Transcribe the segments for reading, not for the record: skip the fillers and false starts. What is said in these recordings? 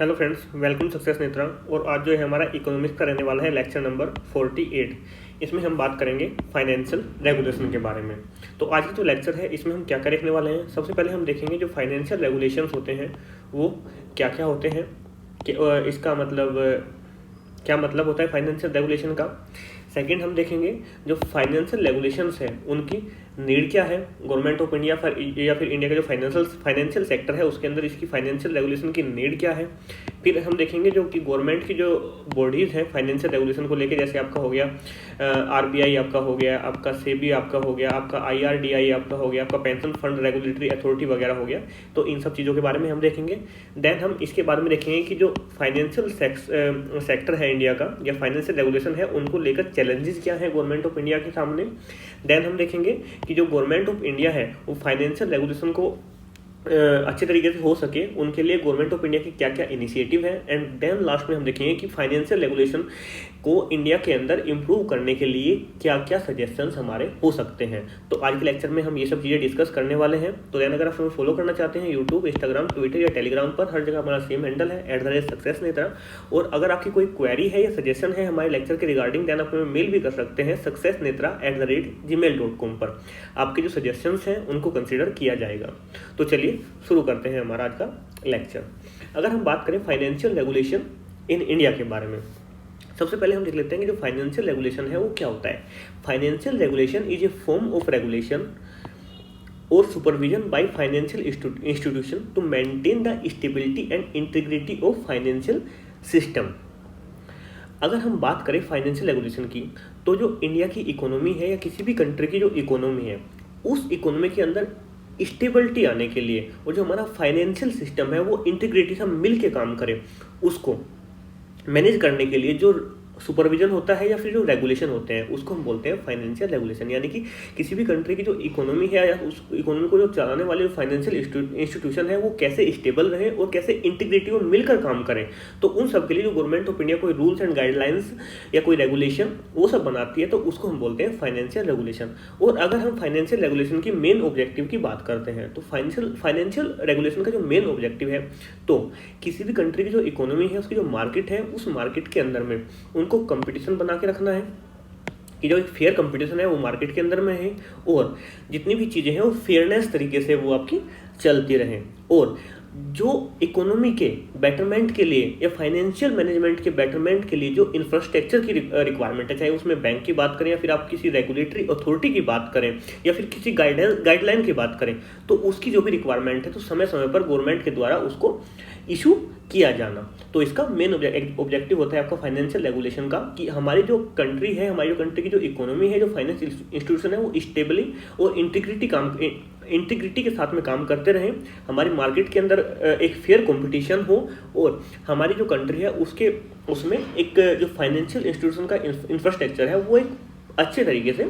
Hello friends, welcome success Netra. और आज जो है हमारा इकोनॉमिक्स का रहने वाला है लेक्चर नंबर 48। इसमें हम बात करेंगे फाइनेंशियल रेगुलेशन के बारे में। तो आज की जो लेक्चर है इसमें हम क्या क्या देखने वाले हैं। सबसे पहले हम देखेंगे जो फाइनेंशियल रेगुलेशंस होते हैं वो क्या क्या होते हैं, कि इसका मतलब क्या मतलब होता है फाइनेंशियल रेगुलेशन का। सेकंड हम देखेंगे जो फाइनेंशियल रेगुलेशंस है उनकी नीड क्या है गवर्नमेंट ऑफ इंडिया या फिर इंडिया का जो फाइनेंशियल सेक्टर है उसके अंदर इसकी फाइनेंशियल रेगुलेशन की नीड क्या है। फिर हम देखेंगे जो कि गवर्नमेंट की जो बॉडीज़ हैं फाइनेंशियल रेगुलेशन को लेकर, जैसे आपका हो गया आरबीआई, आपका हो गया आपका सेबी, आपका हो गया आपका आईआरडीआई, आपका हो गया आपका पेंशन फंड रेगुलेटरी अथॉरिटी वगैरह हो गया। तो इन सब चीज़ों के बारे में हम देखेंगे। देन हम इसके बारे में देखेंगे कि जो फाइनेंशियल सेक्टर है इंडिया का या फाइनेंशियल रेगुलेशन है उनको लेकर चैलेंजेस क्या है गवर्नमेंट ऑफ इंडिया के सामने। देन हम देखेंगे कि जो गवर्नमेंट ऑफ इंडिया है वो फाइनेंशियल रेगुलेशन को अच्छे तरीके से हो सके उनके लिए गवर्नमेंट ऑफ इंडिया की क्या क्या इनिशिएटिव है। एंड देन लास्ट में हम देखेंगे कि फाइनेंशियल रेगुलेशन को इंडिया के अंदर इम्प्रूव करने के लिए क्या क्या सजेशंस हमारे हो सकते हैं। तो आज के लेक्चर में हम ये सब चीज़ें डिस्कस करने वाले हैं। तो देन अगर आप हमें फॉलो करना चाहते हैं यूट्यूब, इंस्टाग्राम, ट्विटर या टेलीग्राम पर, हर जगह हमारा सेम हैंडल है @सक्सेस नेत्रा। और अगर आपकी कोई क्वेरी है या सजेशन है हमारे लेक्चर के रिगार्डिंग, देन आप हमें मेल भी कर सकते हैं successnetra@gmail.com पर। आपके जो सजेशंस हैं उनको कंसिडर किया जाएगा। तो चलिए शुरू करते हैं हमारा आज का लेक्चर। अगर हम बात करें फाइनेंशियल रेगुलेशन इन इंडिया के बारे में, सबसे पहले हम देख लेते हैं कि जो फाइनेंशियल रेगुलेशन है वो क्या होता है। Financial regulation is a form of regulation और supervision by financial institution to maintain the stability and integrity of financial system. अगर हम बात करें फाइनेंशियल रेगुलेशन की, तो जो इंडिया की इकोनॉमी है या किसी भी कंट्री की जो इकोनॉमी है उस इकोनॉमी के अंदर स्टेबिलिटी आने के लिए और जो हमारा फाइनेंशियल सिस्टम है वो इंटीग्रिटी से मिल के काम करे, उसको मैनेज करने के लिए जो सुपरविजन होता है या फिर जो रेगुलेशन होते हैं उसको हम बोलते हैं फाइनेंशियल रेगुलेशन। यानी कि किसी भी कंट्री की जो इकोनॉमी है या उस इकोनॉमी को जो चलाने वाले फाइनेंशियल इंस्टीट्यूशन है वो कैसे स्टेबल रहे और कैसे इंटीग्रिटी और मिलकर काम करें। तो उन सब के लिए जो गवर्नमेंट ऑफ इंडिया कोई रूल्स एंड गाइडलाइंस या कोई रेगुलेशन वो सब बनाती है तो उसको हम बोलते हैं फाइनेंशियल रेगुलेशन। और अगर हम फाइनेंशियल रेगुलेशन की मेन ऑब्जेक्टिव की बात करते हैं तो फाइनेंशियल रेगुलेशन का जो मेन ऑब्जेक्टिव है, तो किसी भी कंट्री की जो इकोनॉमी है उसकी जो मार्केट है उस मार्केट के अंदर में उनको कंपटीशन बना के रखना है कि जो एक फेयर कंपटीशन है वो मार्केट के अंदर में है और जितनी भी चीज़ें हैं वो फेयरनेस तरीके से वो आपकी चलती रहें। और जो इकोनॉमी के बेटरमेंट के लिए या फाइनेंशियल मैनेजमेंट के बेटरमेंट के लिए जो इंफ्रास्ट्रक्चर की रिक्वायरमेंट है, चाहे उसमें बैंक की बात करें या फिर आप किसी रेगुलेटरी अथॉरिटी की बात करें या फिर किसी गाइडलाइन की बात करें, तो उसकी जो भी रिक्वायरमेंट है तो समय समय पर गवर्नमेंट के द्वारा उसको इशू किया जाना। तो इसका मेन ऑब्जेक्टिव होता है आपका फाइनेंशियल रेगुलेशन का कि हमारी जो कंट्री है, हमारी जो कंट्री की जो इकोनॉमी है, जो फाइनेंस इंस्टीट्यूशन है वो स्टेबली और इंटीग्रिटी के साथ में काम करते रहें, हमारी मार्केट के अंदर एक फेयर कंपटीशन हो और हमारी जो कंट्री है उसमें एक जो फाइनेंशियल इंस्टीट्यूशन का इंफ्रास्ट्रक्चर है वो एक अच्छे तरीके से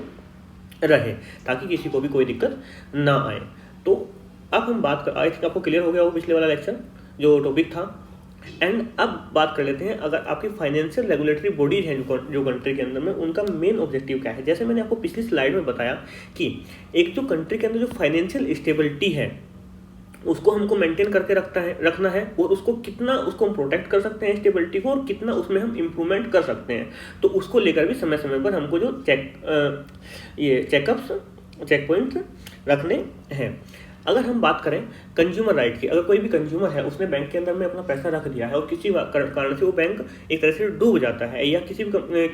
रहे ताकि किसी को भी कोई दिक्कत ना आए। तो अब हम बात कर, आई थिंक आपको क्लियर हो गया वो पिछले वाला लेक्चर जो टॉपिक था। एंड अब बात कर लेते हैं अगर आपकी फाइनेंशियल रेगुलेटरी बॉडीज हैं जो कंट्री के अंदर में उनका मेन ऑब्जेक्टिव क्या है। जैसे मैंने आपको पिछली स्लाइड में बताया कि एक जो कंट्री के अंदर जो फाइनेंशियल स्टेबिलिटी है उसको हमको मेंटेन करके रखना है और उसको कितना उसको हम प्रोटेक्ट कर सकते हैं स्टेबिलिटी को और कितना उसमें हम इम्प्रूवमेंट कर सकते हैं। तो उसको लेकर भी समय समय पर हमको जो चेक पॉइंट रखने हैं। अगर हम बात करें कंज्यूमर राइट की, अगर कोई भी कंज्यूमर है उसने बैंक के अंदर में अपना पैसा रख दिया है और किसी कारण से वो बैंक एक तरह से डूब जाता है, या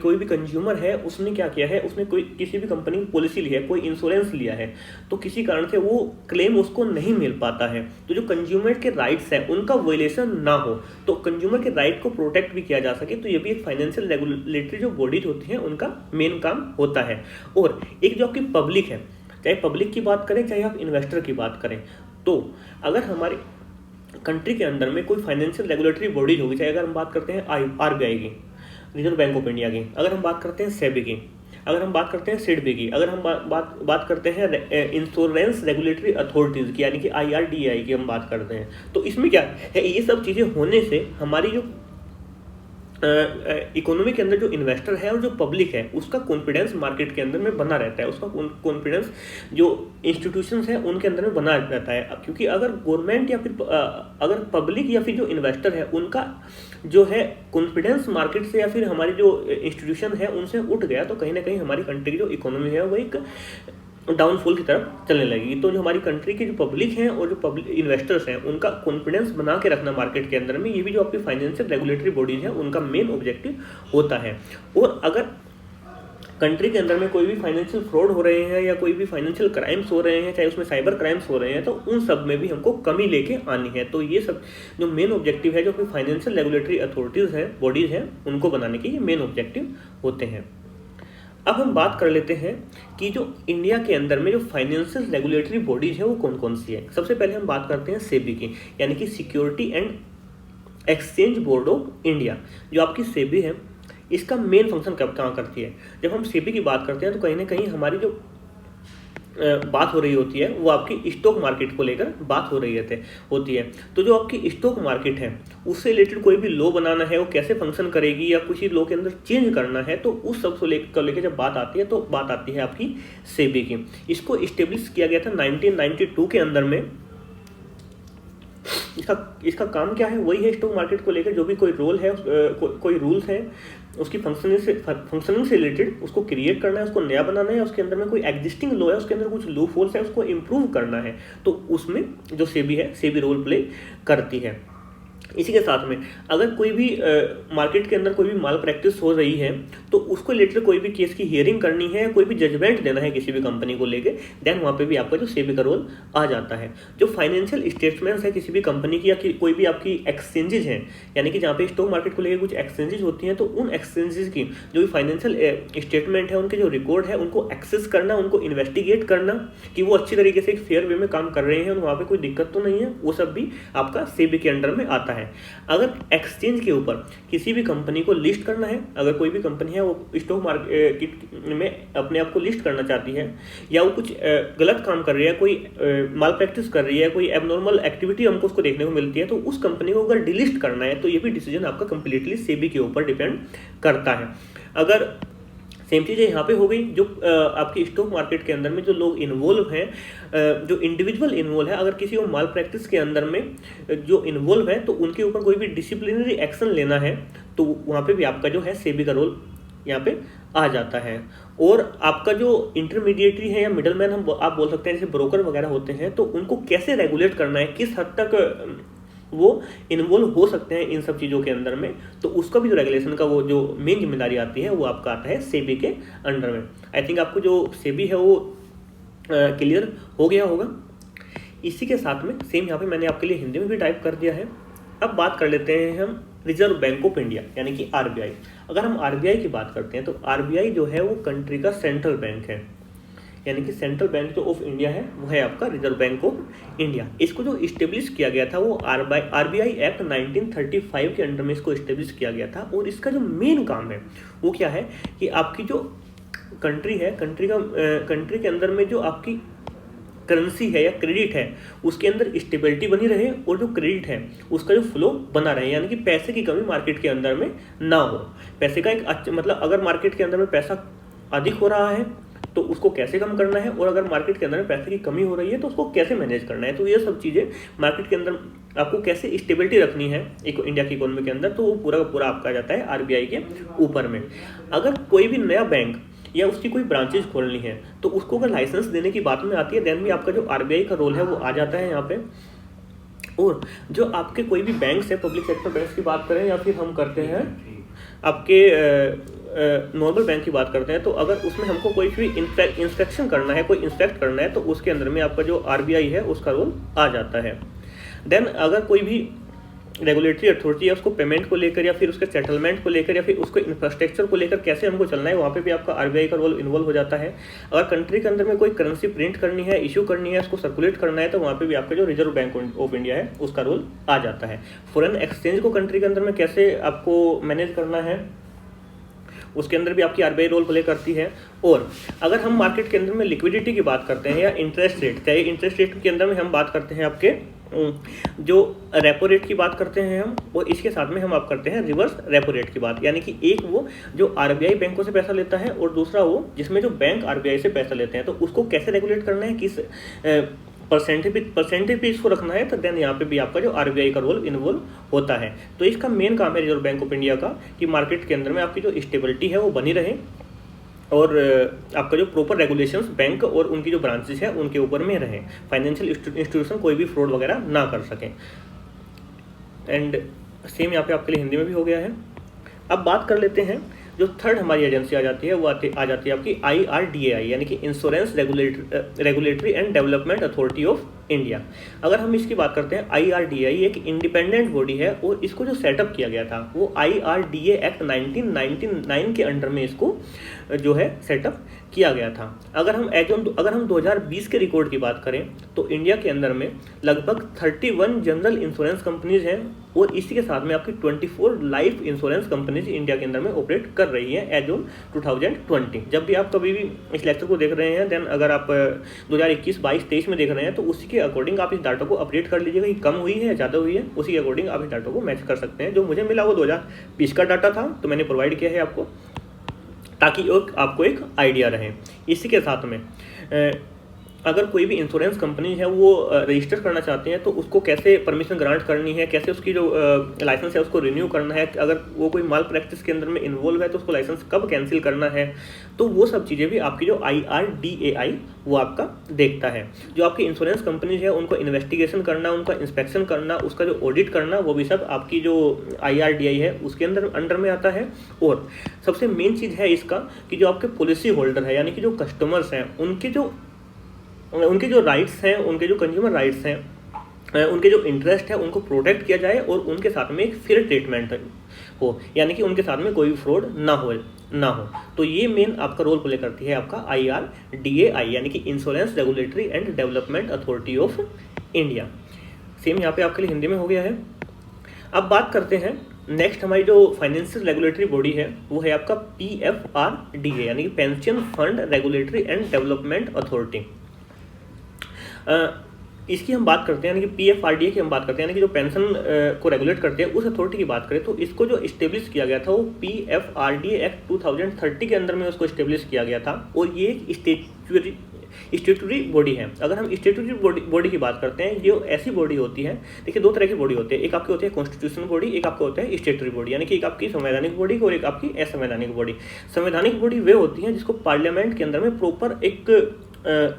कोई भी कंज्यूमर है उसने क्या किया है, उसने किसी भी कंपनी की पॉलिसी ली है, कोई इंश्योरेंस लिया है, तो किसी कारण से वो क्लेम उसको नहीं मिल पाता है, तो जो कंज्यूमर के राइट्स हैं उनका वायलेशन ना हो, तो कंज्यूमर के राइट को प्रोटेक्ट भी किया जा सके, तो ये भी एक फाइनेंशियल रेगुलेटरी जो बॉडीज होती हैं उनका मेन काम होता है। और एक जो आपकी पब्लिक है, चाहे पब्लिक की बात करें चाहे आप इन्वेस्टर की बात करें, तो अगर हमारी कंट्री के अंदर में कोई फाइनेंशियल रेगुलेटरी बॉडीज होगी, चाहे अगर हम बात करते हैं आरबीआई की, रिजर्व बैंक ऑफ इंडिया की, अगर हम बात करते हैं सेबी की, अगर हम बात करते हैं सिडबी की, अगर हम बात करते हैं इंश्योरेंस रेगुलेटरी अथॉरिटीज़ की यानी कि आईआरडीआई की हम बात करते हैं, तो इसमें क्या है, ये सब चीज़ें होने से हमारी जो इकोनॉमी के अंदर जो इन्वेस्टर है और जो पब्लिक है उसका कॉन्फिडेंस मार्केट के अंदर में बना रहता है, उसका कॉन्फिडेंस जो इंस्टीट्यूशंस हैं उनके अंदर में बना रहता है। क्योंकि अगर गवर्नमेंट या फिर अगर पब्लिक या फिर जो इन्वेस्टर है उनका जो है कॉन्फिडेंस मार्केट से या फिर हमारी जो इंस्टीट्यूशन है उनसे उठ गया तो कहीं ना कहीं हमारी कंट्री की जो इकोनॉमी है वो एक डाउनफॉल की तरफ चलने लगेगी। तो जो हमारी कंट्री की जो पब्लिक हैं और जो पब्लिक इन्वेस्टर्स हैं उनका कॉन्फिडेंस बना के रखना मार्केट के अंदर में, ये भी जो आपकी फाइनेंशियल रेगुलेटरी बॉडीज हैं उनका मेन ऑब्जेक्टिव होता है। और अगर कंट्री के अंदर में कोई भी फाइनेंशियल फ्रॉड हो रहे हैं या कोई भी फाइनेंशियल क्राइम्स हो रहे हैं, चाहे उसमें साइबर क्राइम्स हो रहे हैं, तो उन सब में भी हमको कमी लेके आनी है। तो ये सब जो मेन ऑब्जेक्टिव है जो कि फाइनेंशियल रेगुलेटरी अथॉरिटीज़ हैं, बॉडीज़ हैं, उनको बनाने के ये मेन ऑब्जेक्टिव होते हैं। अब हम बात कर लेते हैं कि जो इंडिया के अंदर में जो फाइनेंशियल रेगुलेटरी बॉडीज है वो कौन कौन सी है। सबसे पहले हम बात करते हैं सेबी की, यानी कि security and exchange board of India. जो आपकी सेबी है इसका मेन फंक्शन कब कहाँ करती है। जब हम सेबी की बात करते हैं तो कहीं ना कहीं हमारी जो बात हो रही होती है वो आपकी स्टॉक मार्केट को लेकर बात हो रही होती है। तो जो आपकी स्टॉक मार्केट है उससे रिलेटेड कोई भी लॉ बनाना है, वो कैसे फंक्शन करेगी या कुछ लॉ के अंदर चेंज करना है, तो उस सब को लेकर जब बात आती है तो बात आती है आपकी सेबी की। इसको इस्टेब्लिश किया गया था 1992 के अंदर में। इसका काम क्या है, वही है स्टॉक मार्केट को लेकर जो भी कोई रोल है, कोई रूल्स है उसकी फंक्शनिंग से रिलेटेड उसको क्रिएट करना है, उसको नया बनाना है, उसके अंदर में कोई एग्जिस्टिंग लॉ है उसके अंदर कुछ लूप होल्स है उसको इम्प्रूव करना है। तो उसमें जो सेबी है सेबी रोल प्ले करती है। इसी के साथ में अगर कोई भी मार्केट के अंदर कोई भी माल प्रैक्टिस हो रही है तो उसको रिलेटेड कोई भी केस की हियरिंग करनी है, कोई भी जजमेंट देना है किसी भी कंपनी को लेके, देन वहाँ पे भी आपका जो सेबी का रोल आ जाता है। जो फाइनेंशियल स्टेटमेंट्स है किसी भी कंपनी की या कोई भी आपकी एक्सचेंजेज हैं, यानी कि जहाँ पे स्टॉक मार्केट को लेकर कुछ एक्सचेंजेज होती हैं, तो उन एक्सचेंजेज की जो भी फाइनेंशियल स्टेटमेंट है उनके जो रिकॉर्ड है उनको एक्सेस करना, उनको इन्वेस्टिगेट करना कि वो अच्छी तरीके से एक फेयर वे में काम कर रहे हैं और वहाँ पर कोई दिक्कत तो नहीं है, वो सब भी आपका सेबी के अंडर में आता है। अगर एक्सचेंज के ऊपर किसी भी कंपनी को लिस्ट करना है, अगर कोई भी कंपनी है वो स्टॉक मार्केट में अपने आप को लिस्ट करना चाहती है या वो कुछ गलत काम कर रही है, कोई माल प्रैक्टिस कर रही है, कोई एबनॉर्मल एक्टिविटी हमको उसको देखने को मिलती है, तो उस कंपनी को अगर डिलिस्ट करना है तो ये भी डिसीजन आपका कंप्लीटली सेबी के ऊपर डिपेंड करता है। अगर सेम चीज़ यहाँ पे हो गई, जो आपकी स्टॉक मार्केट के अंदर में जो लोग इन्वॉल्व हैं, जो इंडिविजुअल इन्वॉल्व है, अगर किसी को माल प्रैक्टिस के अंदर में जो इन्वॉल्व है तो उनके ऊपर कोई भी डिसिप्लिनरी एक्शन लेना है तो वहाँ पे भी आपका जो है सेबी का रोल यहाँ पे आ जाता है। और आपका जो इंटरमीडिएटरी है या मिडलमैन आप बोल सकते हैं, जैसे ब्रोकर वगैरह होते हैं, तो उनको कैसे रेगुलेट करना है, किस हद तक वो इन्वॉल्व हो सकते हैं इन सब चीज़ों के अंदर में, तो उसका भी जो रेगुलेशन का वो जो मेन जिम्मेदारी आती है वो आपका आता है सेबी के अंडर में। आई थिंक आपको जो सेबी है वो क्लियर हो गया होगा। इसी के साथ में सेम यहाँ पे मैंने आपके लिए हिंदी में भी टाइप कर दिया है। अब बात कर लेते हैं हम रिजर्व बैंक ऑफ इंडिया यानी कि आरबीआई। अगर हम आरबीआई की बात करते हैं तो आरबीआई जो है वो कंट्री का सेंट्रल बैंक है, यानी कि सेंट्रल बैंक जो ऑफ इंडिया है वो है आपका रिजर्व बैंक ऑफ इंडिया। इसको जो इस्टेब्लिश किया गया था वो आरबीआई एक्ट 1935 के अंडर में इसको इस्टेब्लिश किया गया था। और इसका जो मेन काम है वो क्या है कि आपकी जो कंट्री है, कंट्री के अंदर में जो आपकी करेंसी है या क्रेडिट है उसके अंदर स्टेबिलिटी बनी रहे और जो क्रेडिट है उसका जो फ्लो बना रहे, यानी कि पैसे की कमी मार्केट के अंदर में ना हो। पैसे का एक मतलब अगर मार्केट के अंदर में पैसा अधिक हो रहा है तो उसको कैसे कम करना है, और अगर मार्केट के अंदर में पैसे की कमी हो रही है तो उसको कैसे मैनेज करना है। तो ये सब चीज़ें मार्केट के अंदर आपको कैसे स्टेबिलिटी रखनी है इंडिया की इकोनॉमी के अंदर, तो वो पूरा का पूरा आपका जाता है आरबीआई के ऊपर में। अगर कोई भी नया बैंक या उसकी कोई ब्रांचेज खोलनी है तो उसको अगर लाइसेंस देने की बात में आती है देन भी आपका जो आरबीआई का रोल है वो आ जाता है यहाँ पे। और जो आपके कोई भी बैंक्स है, पब्लिक सेक्टर बैंक्स की बात करें या फिर हम करते हैं आपके नॉर्मल बैंक की बात करते हैं, तो अगर उसमें हमको कोई भी इंस्पेक्शन करना है, कोई इंस्पेक्ट करना है, तो उसके अंदर में आपका जो आरबीआई है उसका रोल आ जाता है। देन अगर कोई भी रेगुलेटरी अथॉरिटी है उसको पेमेंट को लेकर या फिर उसके सेटलमेंट को लेकर या फिर उसके इंफ्रास्ट्रक्चर को लेकर कैसे हमको चलना है, वहाँ पे भी आपका आरबीआई का रोल इन्वॉल्व हो जाता है। अगर कंट्री के अंदर में कोई करेंसी प्रिंट करनी है, इशू करनी है, उसको सर्कुलेट करना है, तो वहाँ पे भी आपका जो रिजर्व बैंक ऑफ इंडिया है उसका रोल आ जाता है। फॉरेन एक्सचेंज को कंट्री के अंदर में कैसे आपको मैनेज करना है उसके अंदर भी आपकी आरबीआई रोल प्ले करती है। और अगर हम मार्केट के अंदर में लिक्विडिटी की बात करते हैं या इंटरेस्ट रेट, चाहे इंटरेस्ट रेट के अंदर में हम बात करते हैं आपके जो रेपो रेट की बात करते हैं हम, और इसके साथ में हम आप करते हैं रिवर्स रेपो रेट की बात, यानी कि एक वो जो आरबीआई बैंकों से पैसा लेता है और दूसरा वो जिसमें जो बैंक आरबीआई से पैसा लेते हैं, तो उसको कैसे रेगुलेट करना है, किस परसेंटेज पे इसको रखना है, तो देन यहाँ पे भी आपका जो आरबीआई का रोल इन्वॉल्व होता है। तो इसका मेन काम है रिजर्व बैंक ऑफ इंडिया का कि मार्केट के अंदर में आपकी जो स्टेबिलिटी है वो बनी रहे और आपका जो प्रॉपर रेगुलेशंस बैंक और उनकी जो ब्रांचेस है उनके ऊपर में रहे, फाइनेंशियल इंस्टीट्यूशन कोई भी फ्रॉड वगैरह ना कर सकें। एंड सेम यहाँ पे आपके लिए हिंदी में भी हो गया है। अब बात कर लेते हैं जो थर्ड हमारी एजेंसी आ जाती है वो आ जाती है आपकी IRDAI, यानी कि insurance regulatory and development authority of India. अगर हम इसकी बात करते हैं, IRDAI एक इंडिपेंडेंट बॉडी है और इसको जो सेटअप किया गया था वो IRDA एक्ट 1999 के अंडर में इसको जो है सेटअप किया गया था। अगर हम 2020 के रिकॉर्ड की बात करें तो इंडिया के अंदर में लगभग 31 जनरल इंश्योरेंस कंपनीज हैं और इसी के साथ में आपकी 24 लाइफ इंश्योरेंस कंपनीज इंडिया के अंदर में ऑपरेट कर रही है एज ऑन 2020। जब भी आप कभी भी इस लेक्चर को देख रहे हैं, देन अगर आप 2021, 22, 23 में देख रहे हैं तो उसी के अकॉर्डिंग आप इस डाटा को अपडेट कर लीजिएगा कि कम हुई है या ज़्यादा हुई है, उसी के अकॉर्डिंग आप इस डाटा को मैच कर सकते हैं। जो मुझे मिला वो 2020 का डाटा था तो मैंने प्रोवाइड किया है आपको, ताकि आपको एक आइडिया रहे। इसी के साथ में अगर कोई भी इंश्योरेंस कंपनी है वो रजिस्टर करना चाहते हैं तो उसको कैसे परमिशन ग्रांट करनी है, कैसे उसकी जो लाइसेंस है उसको रिन्यू करना है, अगर वो कोई माल प्रैक्टिस के अंदर में इन्वॉल्व है तो उसको लाइसेंस कब कैंसिल करना है, तो वो सब चीज़ें भी आपकी जो IRDAI वो आपका देखता है। जो आपकी इंश्योरेंस कंपनीज है उनको इन्वेस्टिगेशन करना, उनका इंस्पेक्शन करना, उसका जो ऑडिट करना, वो भी सब आपकी जो IRDAI है उसके अंडर में आता है। और सबसे मेन चीज़ है इसका कि जो आपके पॉलिसी होल्डर है, यानी कि जो कस्टमर्स हैं, उनके जो राइट्स हैं, उनके जो कंज्यूमर राइट्स हैं, उनके जो इंटरेस्ट है उनको प्रोटेक्ट किया जाए और उनके साथ में एक फेयर ट्रीटमेंट हो, यानी कि उनके साथ में कोई भी फ्रॉड ना हो। तो ये मेन आपका रोल प्ले करती है आपका IRDAI, यानी कि insurance regulatory and development authority of India. Same यहाँ पे आपके लिए हिंदी में हो गया है। अब बात करते हैं नेक्स्ट, हमारी जो फाइनेंशियल रेगुलेटरी बॉडी है वो है आपका PFRDA, यानी कि pension fund regulatory and development authority. इसकी हम बात करते हैं, यानी कि PFRDA की हम बात करते हैं, यानी कि जो पेंशन को रेगुलेट करते हैं उस अथॉरिटी की बात करें तो इसको जो इस्टेब्लिश किया गया था वो PFRDA एक्ट 2030 के अंदर में उसको इस्टेब्लिश किया गया था और ये एक स्टेटूटरी बॉडी है। अगर हम स्टेटूटरी बॉडी की बात करते हैं, ये ऐसी बॉडी होती है, देखिए दो तरह की बॉडी होती है, एक आपकी होती है कॉन्स्टिट्यूशनल बॉडी, एक आपका होता है स्टेटूटरी बॉडी, यानी कि एक आपकी संवैधानिक बॉडी और एक आपकी असंवैधानिक बॉडी। संवैधानिक बॉडी वे होती है जिसको पार्लियामेंट के अंदर में प्रॉपर एक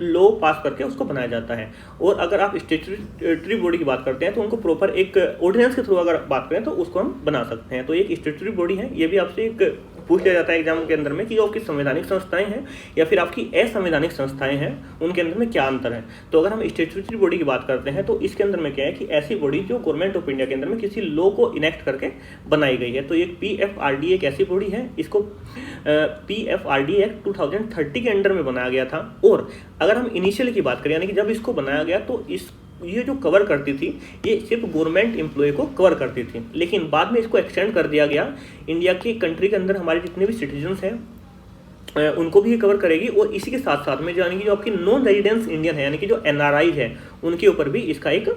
लॉ पास करके उसको बनाया जाता है, और अगर आप स्टेटूटरी बॉडी की बात करते हैं तो उनको प्रॉपर एक ऑर्डिनेंस के थ्रू अगर बात करें तो उसको हम बना सकते हैं। तो एक स्टेटूटरी बॉडी है, ये भी आपसे एक पूछ लिया जाता है एग्जाम के अंदर में कि जो आपकी संवैधानिक संस्थाएं हैं या फिर आपकी असंवैधानिक संस्थाएं हैं उनके अंदर में क्या अंतर है। तो अगर हम स्टेटूटरी बॉडी की बात करते हैं तो इसके अंदर में क्या है कि ऐसी बॉडी जो गवर्नमेंट ऑफ इंडिया के अंदर में किसी लॉ को इनेक्ट करके बनाई गई है। तो एक PFRDA एक ऐसी बॉडी है, इसको PFRDA एक्ट 2030 के अंडर में बनाया गया था। और अगर हम इनिशियल की बात करें, यानी कि जब इसको बनाया गया तो ये जो कवर करती थी ये सिर्फ गवर्नमेंट एम्प्लॉय को कवर करती थी, लेकिन बाद में इसको एक्सटेंड कर दिया गया, इंडिया की कंट्री के अंदर हमारे जितने भी सिटीजन्स हैं उनको भी ये कवर करेगी। और इसी के साथ साथ में यानी कि जो आपकी नॉन रेजिडेंस इंडियन है, यानी कि जो NRI है, उनके ऊपर भी इसका एक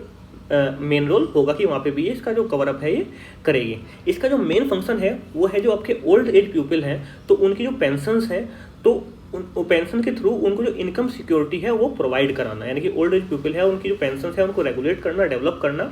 मेन रोल होगा कि वहाँ पे भी इसका जो कवर अप है ये करेगी। इसका जो मेन फंक्शन है वो है जो आपके ओल्ड एज पीपल हैं तो उनकी जो पेंशंस हैं तो पेंशन के थ्रू उनको जो इनकम सिक्योरिटी है वो प्रोवाइड कराना, यानी कि ओल्ड एज पीपल है उनकी जो पेंशन है उनको रेगुलेट करना, डेवलप करना,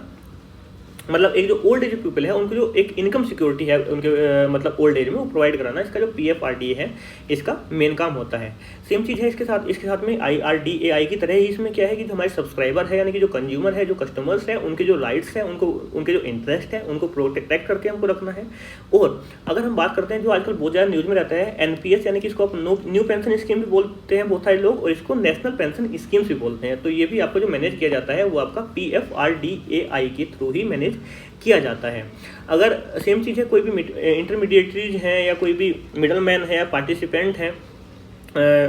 मतलब एक जो ओल्ड एज पीपल है उनको जो एक इनकम सिक्योरिटी है उनके मतलब ओल्ड एज में वो प्रोवाइड कराना, इसका जो PFRDA है इसका मेन काम होता है। सेम चीज़ है इसके साथ में IRDAI की तरह ही इसमें क्या है कि जो हमारे सब्सक्राइबर है, यानी कि जो कंज्यूमर है, जो कस्टमर्स हैं, उनके जो राइट्स हैं, उनके जो इंटरेस्ट है उनको प्रोटेक्ट करके हमको रखना है। और अगर हम बात करते हैं जो आजकल बहुत ज़्यादा न्यूज़ में रहता है NPS, यानी कि इसको आप न्यू पेंशन स्कीम भी बोलते हैं बहुत सारे लोग, और इसको नेशनल पेंशन स्कीम्स भी बोलते हैं। तो ये भी आपको जो मैनेज किया जाता है वो आपका PFRDAI के थ्रू ही मैनेज किया जाता है। अगर सेम चीज़ है, कोई भी इंटरमीडिएटरीज हैं या कोई भी मिडल मैन है या पार्टिसिपेंट हैं,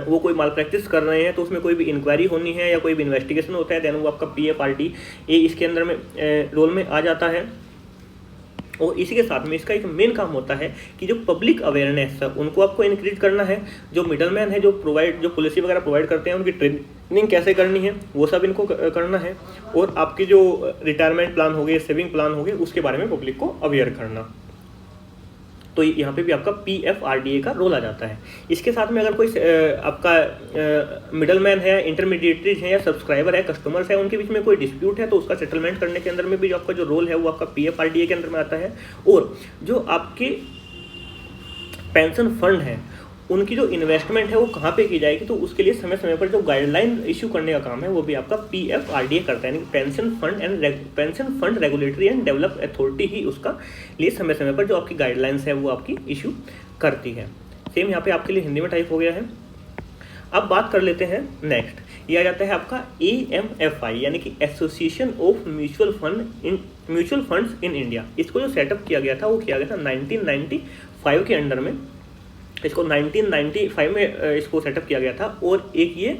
वो कोई माल प्रैक्टिस कर रहे हैं तो उसमें कोई भी इंक्वायरी होनी है या कोई भी इन्वेस्टिगेशन होता है, देन वो आपका PFRDA इसके अंदर में रोल में आ जाता है। और इसी के साथ में इसका एक मेन काम होता है कि जो पब्लिक अवेयरनेस है उनको आपको इंक्रीज करना है। जो मिडलमैन है जो पॉलिसी वगैरह प्रोवाइड करते हैं उनकी ट्रेनिंग कैसे करनी है वो सब इनको करना है। और आपकी जो रिटायरमेंट प्लान हो गए, सेविंग प्लान हो गए, उसके बारे में पब्लिक को अवेयर करना। तो यहाँ पे भी आपका PFRDA का रोल आ जाता है। इसके साथ में अगर कोई आपका मिडलमैन है, इंटरमीडिएटरीज है या सब्सक्राइबर है, कस्टमर्स है, उनके बीच में कोई डिस्प्यूट है तो उसका सेटलमेंट करने के अंदर में भी जो आपका जो रोल है वो आपका PFRDA के अंदर में आता है। और जो आपके पेंशन फंड है उनकी जो इन्वेस्टमेंट है वो कहाँ पे की जाएगी तो उसके लिए समय समय पर जो गाइडलाइन इशू करने का काम है वो भी आपका PFRDA करता है। यानी pension fund regulatory and develop authority ही उसका लिए समय समय पर जो आपकी गाइडलाइंस है वो आपकी इशू करती है। सेम यहाँ पे आपके लिए हिंदी में टाइप हो गया है। अब बात कर लेते हैं नेक्स्ट, ये आ जाता है आपका AMFI यानी कि association of mutual funds in India. इसको जो सेटअप किया गया था वो किया गया था 1995 के अंडर में। इसको 1995 में इसको सेटअप किया गया था। और एक ये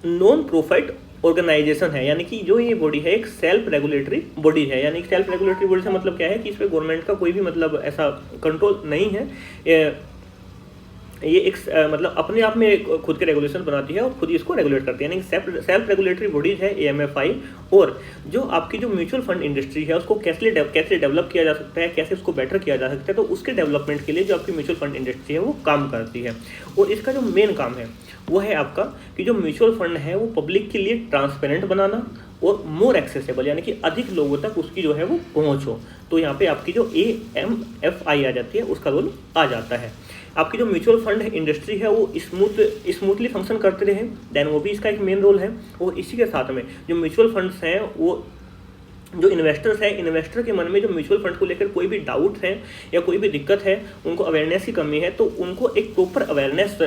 नॉन प्रॉफिट ऑर्गेनाइजेशन है, यानी कि जो ये बॉडी है एक सेल्फ रेगुलेटरी बॉडी है। यानी कि सेल्फ रेगुलेटरी बॉडी से मतलब क्या है कि इस पर गवर्नमेंट का कोई भी मतलब ऐसा कंट्रोल नहीं है। ये एक मतलब अपने आप में खुद के रेगुलेशन बनाती है और खुद ही इसको रेगुलेट करती है, यानी सेल्फ रेगुलेटरी बॉडीज है AMFI। और जो आपकी जो म्यूचुअल फंड इंडस्ट्री है उसको कैसे डेवलप किया जा सकता है, कैसे उसको बेटर किया जा सकता है, तो उसके डेवलपमेंट के लिए जो आपकी म्यूचुअल फंड इंडस्ट्री है वो काम करती है। और इसका जो मेन काम है वो है आपका कि जो म्यूचुअल फंड है वो पब्लिक के लिए ट्रांसपेरेंट बनाना और मोर एक्सेसिबल, यानी कि अधिक लोगों तक उसकी जो है वो पहुँच हो। तो यहाँ पे आपकी जो AMFI आ जाती है उसका रोल आ जाता है। आपकी जो म्यूचुअल फंड इंडस्ट्री है वो स्मूथली फंक्शन करते रहे, देन वो भी इसका एक मेन रोल है। और इसी के साथ में जो म्यूचुअल फंड्स हैं वो जो इन्वेस्टर्स हैं, इन्वेस्टर के मन में जो म्यूचुअल फंड को लेकर कोई भी डाउट है या कोई भी दिक्कत है, उनको अवेयरनेस की कमी है, तो उनको एक प्रॉपर अवेयरनेस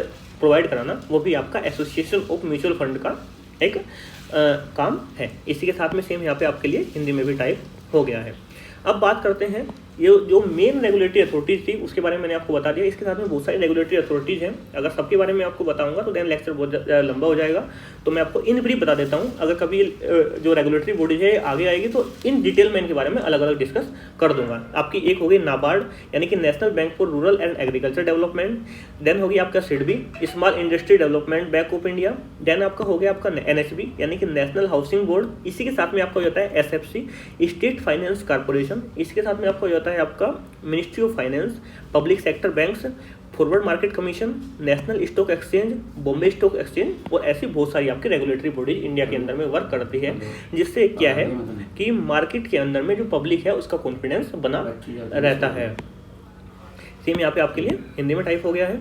प्रोवाइड कराना वो भी आपका एसोसिएशन ऑफ म्यूचुअल फंड का एक काम है। इसी के साथ में सेम यहाँ पे आपके लिए हिंदी में भी टाइप हो गया है। अब बात करते हैं ये जो मेन रेगुलेटरी अथॉरिटीज़ थी उसके बारे में मैंने आपको बता दिया। इसके साथ में बहुत सारी रेगुलेटरी अथॉरिटीज़ हैं। अगर सबके बारे में आपको बताऊंगा तो देन लेक्चर बहुत लंबा हो जाएगा, तो मैं आपको इन ब्रीफ बता देता हूं। अगर कभी जो रेगुलेटरी बॉडीज है आगे आएगी तो इन डिटेल में इनके बारे में अलग अलग डिस्कस कर दूंगा। आपकी एक होगी नाबार्ड यानी कि national bank for rural and agriculture development, then होगी आपका SIDBI small industry development bank of India, then आपका हो गया आपका NHB यानी कि नेशनल हाउसिंग बोर्ड। इसी के साथ में आपका हो जाता है SFC स्टेट फाइनेंस कॉर्पोरेशन। इसके साथ में आपका हो जाता है आपका ministry of finance, public sector banks, forward market commission, national stock exchange, Bombay stock exchange. और ऐसी बहुत सारी आपकी रेगुलेटरी बॉडी इंडिया के अंदर में वर्क करती है, जिससे क्या है कि मार्केट के अंदर में जो पब्लिक है उसका कॉन्फिडेंस बना रहता है। सेम यहाँ पे आपके लिए हिंदी में टाइप हो गया है,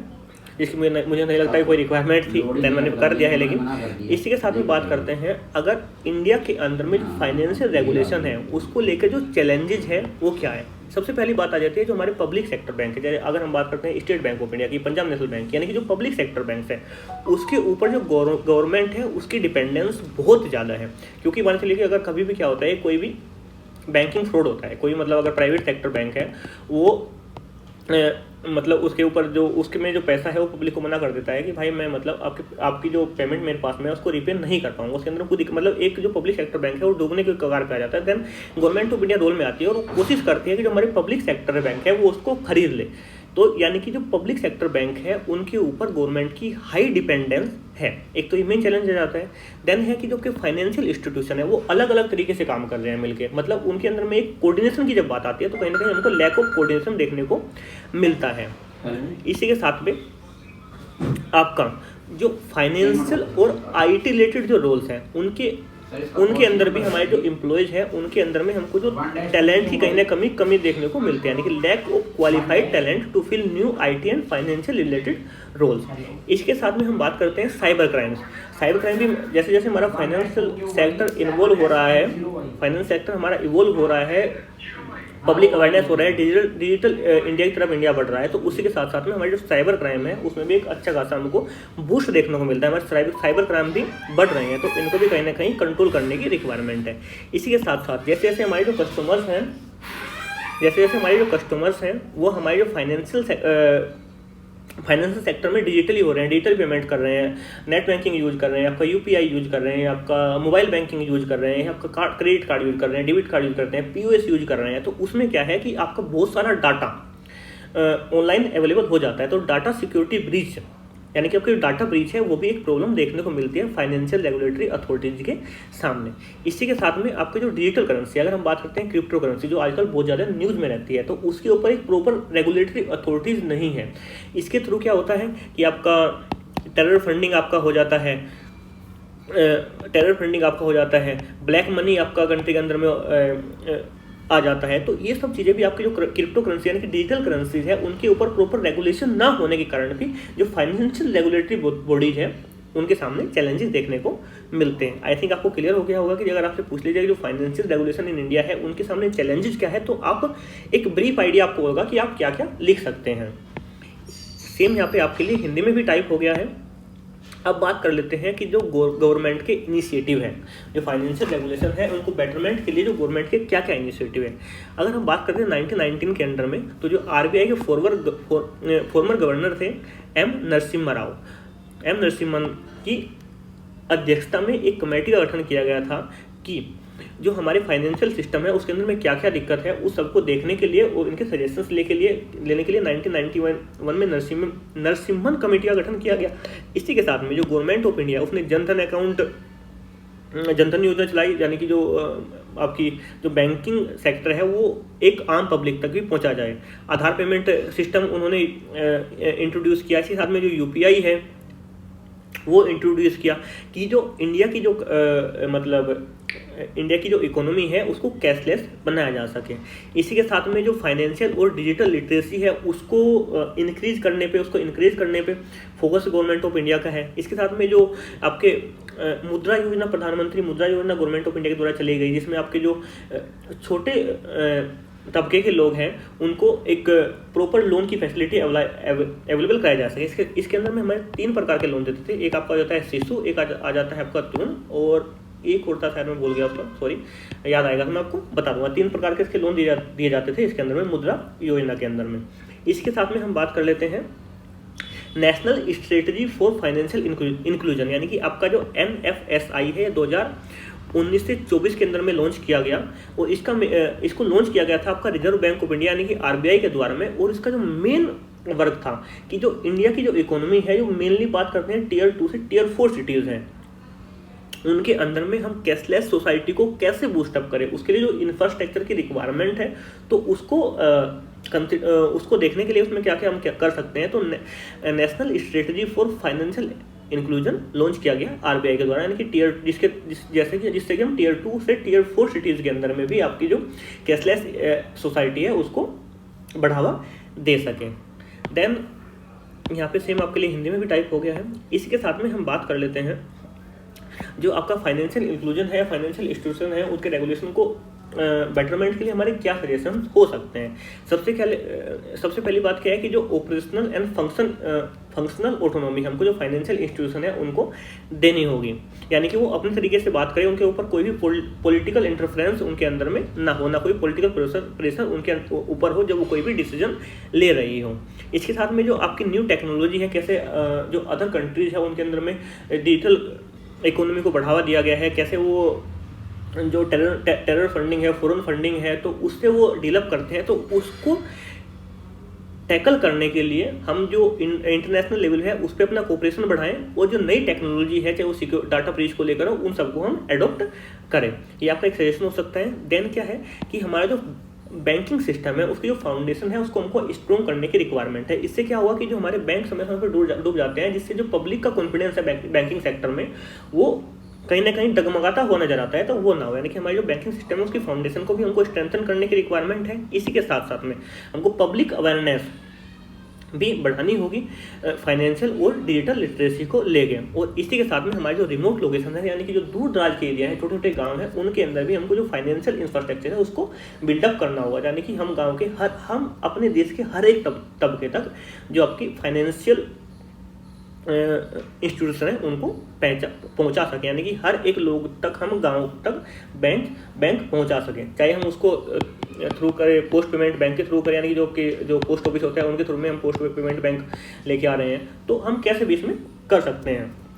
जिसकी मुझे नहीं लगता है कोई रिक्वायरमेंट थी, देन मैंने कर दिया है। लेकिन इसी के साथ में बात करते हैं अगर इंडिया के अंदर में जो फाइनेंशियल रेगुलेशन है उसको लेकर जो चैलेंजेस है वो क्या है। सबसे पहली बात आ जाती है जो हमारे पब्लिक सेक्टर बैंक है। जैसे अगर हम बात करते हैं स्टेट बैंक ऑफ इंडिया की, पंजाब नेशनल बैंक, यानी कि जो पब्लिक सेक्टर बैंक है उसके ऊपर जो गवर्नमेंट है उसकी डिपेंडेंस बहुत ज़्यादा है। क्योंकि मान चलिए कि अगर कभी भी क्या होता है कोई भी बैंकिंग फ्रॉड होता है, कोई मतलब अगर प्राइवेट सेक्टर बैंक है वो मतलब उसके ऊपर जो उसके में जो पैसा है वो पब्लिक को मना कर देता है कि भाई मैं मतलब आपकी जो पेमेंट मेरे पास में है उसको रिपेयर नहीं कर पाऊंगा, उसके अंदर खुद मतलब एक जो पब्लिक सेक्टर बैंक है वो डूबने के कगार पे आ जाता है। Then government of India role में आती है और वो कोशिश करती है कि जो हमारे पब्लिक सेक्टर बैंक है वो उसको खरीद ले। तो यानी कि जो पब्लिक सेक्टर बैंक है उनके ऊपर गवर्नमेंट की हाई डिपेंडेंस है। एक तो ये मेन चैलेंज आ जाता है। देन है कि जो कि फाइनेंशियल इंस्टीट्यूशन है वो अलग अलग तरीके से काम कर रहे हैं मिलके, मतलब उनके अंदर में एक कोऑर्डिनेशन की जब बात आती है तो कहीं ना कहीं हमको लैक ऑफ कोऑर्डिनेशन देखने को मिलता है। इसी के साथ में आपका जो फाइनेंशियल और IT रिलेटेड जो रोल्स हैं उनके अंदर भी हमारे जो एम्प्लॉयज हैं उनके अंदर में हमको जो टैलेंट की कहीं ना कमी देखने को मिलती है, यानी कि lack of qualified talent to fill new IT and financial related roles. इसके साथ में हम बात करते हैं साइबर क्राइम्स। साइबर क्राइम भी जैसे जैसे हमारा फाइनेंशियल सेक्टर इन्वॉल्व हो रहा है, फाइनेंस सेक्टर हमारा इवॉल्व हो रहा है, पब्लिक अवेयरनेस हो रहा है, डिजिटल इंडिया की तरफ इंडिया बढ़ रहा है, तो उसी के साथ साथ में हमारी जो साइबर क्राइम है उसमें भी एक अच्छा खासा हमको बूस्ट देखने को मिलता है। हमारे साइबर क्राइम भी बढ़ रहे हैं, तो इनको भी कहीं ना कहीं कंट्रोल करने की रिक्वायरमेंट है। इसी के साथ साथ जैसे जैसे हमारे जो कस्टमर्स हैं वो हमारी जो फाइनेंशियल फाइनेंशियल सेक्टर में डिजिटली हो रहे हैं, डिजिटल पेमेंट कर रहे हैं, नेट बैंकिंग यूज कर रहे हैं, आपका यूपीआई यूज कर रहे हैं, आपका मोबाइल बैंकिंग यूज कर रहे हैं, आपका क्रेडिट कार्ड यूज कर रहे हैं, डेबिट कार्ड यूज करते हैं, पीओएस यूज कर रहे हैं। तो उसमें क्या है कि आपका बहुत सारा डाटा ऑनलाइन अवेलेबल हो जाता है। तो डाटा सिक्योरिटी ब्रीच यानी कि आपकी डाटा ब्रीच है वो भी एक प्रॉब्लम देखने को मिलती है फाइनेंशियल रेगुलेटरी अथॉरिटीज के सामने। इसी के साथ में आपके जो डिजिटल करेंसी, अगर हम बात करते हैं क्रिप्टो करेंसी जो आजकल बहुत ज़्यादा न्यूज़ में रहती है, तो उसके ऊपर एक प्रॉपर रेगुलेटरी अथॉरिटीज़ नहीं है। इसके थ्रू क्या होता है कि आपका टेरर फंडिंग आपका हो जाता है, ब्लैक मनी आपका कंट्री के अंदर में आ जाता है। तो ये सब चीज़ें भी आपकी जो क्रिप्टो करेंसी यानी कि डिजिटल करेंसीज है उनके ऊपर प्रॉपर रेगुलेशन ना होने के कारण भी जो फाइनेंशियल रेगुलेटरी बॉडीज है उनके सामने चैलेंजेस देखने को मिलते हैं। आई थिंक आपको क्लियर हो गया होगा कि अगर आपसे पूछ लीजिए कि जो फाइनेंशियल रेगुलेशन इन इंडिया है उनके सामने चैलेंजेस क्या है, तो आप एक ब्रीफ आइडिया आपको होगा कि आप क्या क्या लिख सकते हैं। सेम यहाँ पे आपके लिए हिंदी में भी टाइप हो गया है। अब बात कर लेते हैं कि जो गवर्नमेंट के इनिशिएटिव हैं, जो फाइनेंशियल रेगुलेशन है उनको बेटरमेंट के लिए जो गवर्नमेंट के क्या क्या इनिशिएटिव है। अगर हम बात करते हैं 1919 के अंडर में, तो जो आरबीआई के फॉर्मर गवर्नर थे एम नरसिम्हन की अध्यक्षता में एक कमेटी का गठन किया गया था कि जो हमारे फाइनेंशियल सिस्टम है उसके अंदर में क्या क्या दिक्कत है उस सबको देखने के लिए और इनके सजेशंस लेने के लिए 1991 में नरसिम्हन कमेटी का गठन किया गया। इसी के साथ में जो गवर्नमेंट ऑफ इंडिया उसने जनधन योजना चलाई, यानी कि जो आपकी जो बैंकिंग सेक्टर है वो एक आम पब्लिक तक भी पहुंचा जाए। आधार पेमेंट सिस्टम उन्होंने इंट्रोड्यूस किया। इसी साथ में जो यूपीआई है वो इंट्रोड्यूस किया कि जो इंडिया की जो इकोनॉमी है उसको कैशलेस बनाया जा सके। इसी के साथ में जो फाइनेंशियल और डिजिटल लिटरेसी है उसको इंक्रीज करने पे फोकस गवर्नमेंट ऑफ इंडिया का है। इसके साथ में जो आपके मुद्रा योजना, प्रधानमंत्री मुद्रा योजना गवर्नमेंट ऑफ इंडिया के द्वारा चलाई गई, जिसमें आपके जो छोटे तबके के लोग हैं उनको एक प्रॉपर लोन की फैसिलिटी अवेलेबल कराया जा सके। इसके अंदर में हमें 3 प्रकार के लोन देते थे। एक आपका जाता है शिशु, एक आ जाता है आपका तरुण, और एक और था शायद मैं भूल गया उसका, सॉरी, याद आएगा तो मैं आपको बता दूंगा। 3 प्रकार के इसके लोन दिए जाते थे इसके अंदर में, मुद्रा योजना के अंदर में। इसके साथ में हम बात कर लेते हैं national strategy for financial inclusion, यानी कि आपका जो NFSI है 2019 से 24 के अंदर में लॉन्च किया गया। और इसको लॉन्च किया गया था आपका रिजर्व बैंक ऑफ इंडिया यानी कि RBI के द्वारा में। और इसका जो मेन वर्क था कि जो इंडिया की जो इकोनॉमी है, जो मेनली बात करते हैं Tier 2 से Tier 4 सिटीज़ हैं, उनके अंदर में हम कैशलेस सोसाइटी को कैसे बूस्टअप करें, उसके लिए जो इंफ्रास्ट्रक्चर की रिक्वायरमेंट है तो उसको देखने के लिए उसमें क्या क्या हम कर सकते हैं। तो national strategy for financial inclusion launch किया गया RBI के द्वारा, यानी कि जिससे कि हम Tier 2 से Tier 4 सिटीज़ के अंदर में भी आपकी जो कैशलेस सोसाइटी है उसको बढ़ावा दे सकें। देन यहाँ पे सेम आपके लिए हिंदी में भी टाइप हो गया है। इसी के साथ में हम बात कर लेते हैं जो आपका फाइनेंशियल इंक्लूजन है, फाइनेंशियल इंस्टीट्यूशन है, उसके रेगुलेशन को बेटरमेंट के लिए हमारे क्या सजेशन हो सकते हैं। सबसे पहली बात क्या है कि जो ऑपरेशनल एंड फंक्शनल ऑटोनॉमी हमको जो फाइनेंशियल इंस्टीट्यूशन है उनको देनी होगी, यानी कि वो अपने तरीके से बात करें, उनके ऊपर कोई भी पॉलिटिकल इंटरफेरेंस उनके अंदर में ना हो, ना कोई पॉलिटिकल प्रेशर उनके ऊपर हो जब वो कोई भी डिसीजन ले रही हो। इसके साथ में जो आपकी न्यू टेक्नोलॉजी है, कैसे जो अदर कंट्रीज है उनके अंदर में डिजिटल इकोनॉमी को बढ़ावा दिया गया है, कैसे वो जो टेरर फंडिंग है, फॉरेन फंडिंग है, तो उससे वो डेवलप करते हैं। तो उसको टैकल करने के लिए हम जो इंटरनेशनल लेवल है उस पर अपना कोऑपरेशन बढ़ाएं और जो नई टेक्नोलॉजी है चाहे वो सिक्योर डाटा ब्रीच को लेकर हो उन सबको हम एडॉप्ट करें। ये आपका एक सजेशन हो सकता है। देन क्या है कि हमारा जो बैंकिंग सिस्टम है उसकी जो फाउंडेशन है उसको हमको स्ट्रॉन्ग करने की रिक्वायरमेंट है। इससे क्या हुआ कि जो हमारे बैंक समय समय पर डूब जाते हैं, जिससे जो पब्लिक का कॉन्फिडेंस है बैंकिंग सेक्टर में वो कहीं ना कहीं डगमगाता हुआ नजर आता है, तो वो ना हो। यानी कि हमारी जो बैंकिंग सिस्टम है उसकी फाउंडेशन को भी हमको स्ट्रेंथन करने की रिक्वायरमेंट है। इसी के साथ साथ में हमको पब्लिक अवेयरनेस भी बढ़ानी होगी फाइनेंशियल और डिजिटल लिटरेसी को लेके। और इसी के साथ में हमारे जो रिमोट लोकेशन है, यानी कि जो दूर दराज के एरिया है, छोटे छोटे गांव है, उनके अंदर भी हमको जो फाइनेंशियल इंफ्रास्ट्रक्चर है उसको बिल्डअप करना होगा। यानी कि हम गाँव के हम अपने देश के हर एक तबके तक जो आपकी फाइनेंशियल इंस्टीट्यूशन है उनको पहुंचा सकें, यानी कि हर एक लोग तक हम गांव तक बैंक पहुंचा सकें। चाहे हम उसको थ्रू करें, पोस्ट पेमेंट बैंक के थ्रू करें, यानी कि जो पोस्ट ऑफिस होता है उनके थ्रू में हम पोस्ट पेमेंट बैंक लेके आ रहे हैं, तो हम कैसे भी इसमें कर सकते हैं।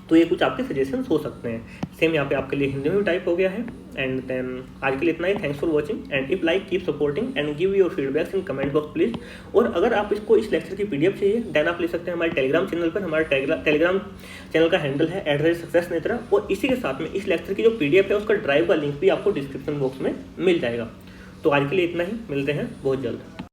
तो ये कुछ आपके सजेशंस हो सकते हैं। सेम यहाँ पे आपके लिए हिंदी में भी टाइप हो गया है। एंड देन आज के लिए इतना ही। Thanks for watching and if like keep supporting and give your feedbacks in comment box please. और अगर आप इस लेक्चर की PDF चाहिए देन आप ले सकते हैं हमारे टेलीग्राम चैनल पर। हमारे टेलीग्राम चैनल का हैंडल है @सक्सेसनेत्रा। और इसी के साथ में इस लेक्चर की जो PDF है उसका ड्राइव का लिंक भी आपको डिस्क्रिप्शन बॉक्स में मिल जाएगा। तो आज के लिए इतना ही, मिलते हैं बहुत जल्द।